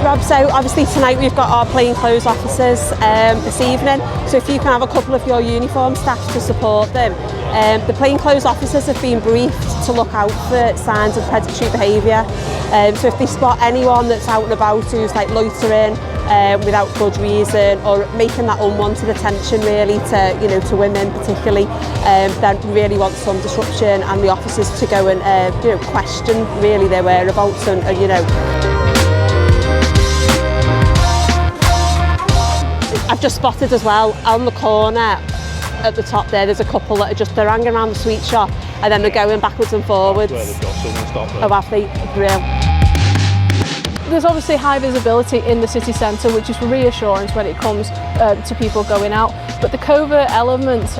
Rob. So obviously tonight we've got our plainclothes officers this evening. So if you can have a couple of your uniform staff to support them. The plainclothes officers have been briefed to look out for signs of predatory behaviour. So if they spot anyone that's out and about who's like loitering without good reason or making that unwanted attention really to, you know, to women particularly, then really want some disruption and the officers to go and you know, question really their whereabouts and you know. I've just spotted as well on the corner at the top there's a couple that are just, they're hanging around the sweet shop and then they're going backwards and forwards. That's where they've got someone stopped there. Oh, have they? Real. There's obviously high visibility in the city centre, which is reassurance when it comes to people going out, but the covert element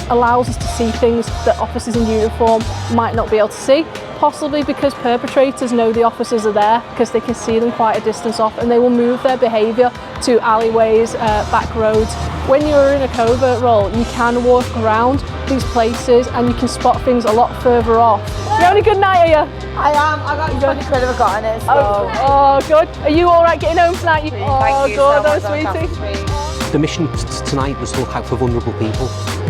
allows us to see things that officers in uniform might not be able to see, possibly because perpetrators know the officers are there because they can see them quite a distance off and they will move their behaviour to alleyways, back roads. When you're in a covert role, you can walk around these places and you can spot things a lot further off. You having a good night, are you? I am. I got 20 quid I've got in it. So. Oh, good. Are you all right getting home tonight? Thank you good, so sweetie. The mission tonight was to look out for vulnerable people.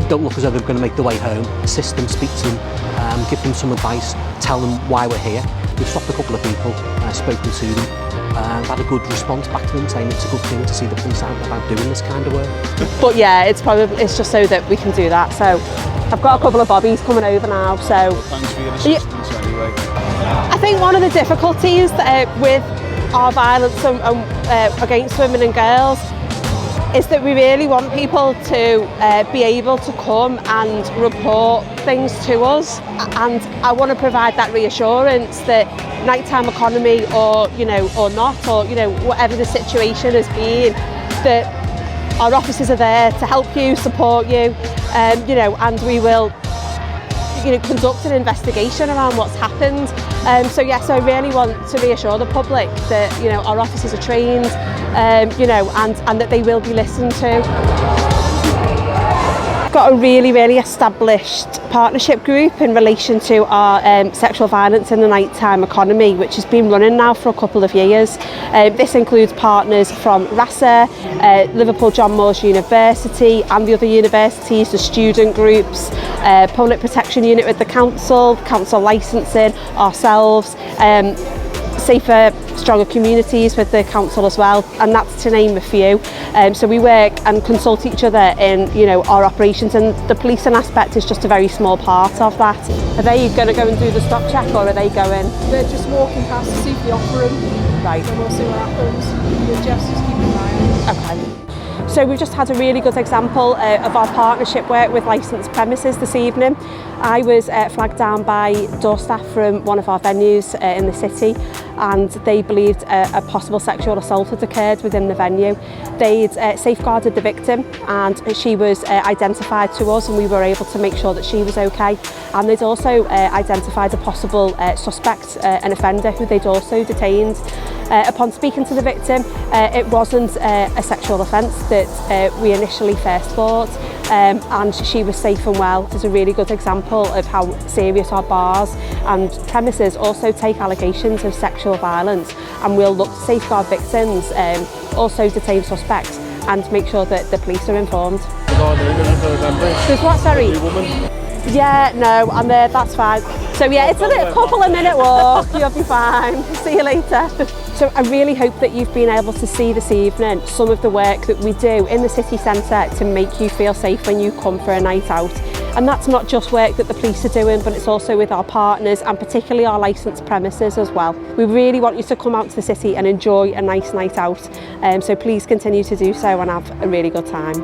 Don't look as though they're going to make their way home. Assist them, speak to them, give them some advice, tell them why we're here. We've stopped a couple of people, spoken to them, had a good response back to them saying it's a good thing to see the police out about doing this kind of work. But yeah, it's just so that we can do that. So I've got a couple of bobbies coming over now. So Well, thanks for your assistance anyway. I think one of the difficulties with our violence against women and girls is that we really want people to be able to come and report things to us, and I want to provide that reassurance that nighttime economy or not, or whatever the situation has been, that our officers are there to help you, support you, and we will conduct an investigation around what's happened. So yes, I really want to reassure the public that our officers are trained, and that they will be listened to. Got a really established partnership group in relation to our sexual violence in the nighttime economy, which has been running now for a couple of years. This includes partners from RASA, Liverpool John Moores University and the other universities, the student groups, public protection unit with the council licensing, ourselves, safer, stronger communities with the council as well, and that's to name a few. So we work and consult each other in our operations, and the policing aspect is just a very small part of that. Are they going to go and do the stop check, or are they going? They're just walking past to see if they offer them. Right. And we'll see what happens. We'll just keep an eye on it. Okay. So we've just had a really good example of our partnership work with licensed premises this evening. I was flagged down by door staff from one of our venues in the city, and they believed a possible sexual assault had occurred within the venue. They'd safeguarded the victim, and she was identified to us, and we were able to make sure that she was okay. And they'd also identified a possible suspect, an offender who they'd also detained. Upon speaking to the victim, it wasn't a sexual offence that we initially first thought, and she was safe and well. It's a really good example of how serious our bars and premises also take allegations of sexual violence, and we'll look to safeguard victims, also detain suspects, and make sure that the police are informed. There's what, sorry? Yeah, no, I'm there, that's fine. So yeah, it's a couple of minute walk, you'll be fine. See you later. So I really hope that you've been able to see this evening some of the work that we do in the city centre to make you feel safe when you come for a night out. And that's not just work that the police are doing, but it's also with our partners and particularly our licensed premises as well. We really want you to come out to the city and enjoy a nice night out. So please continue to do so and have a really good time.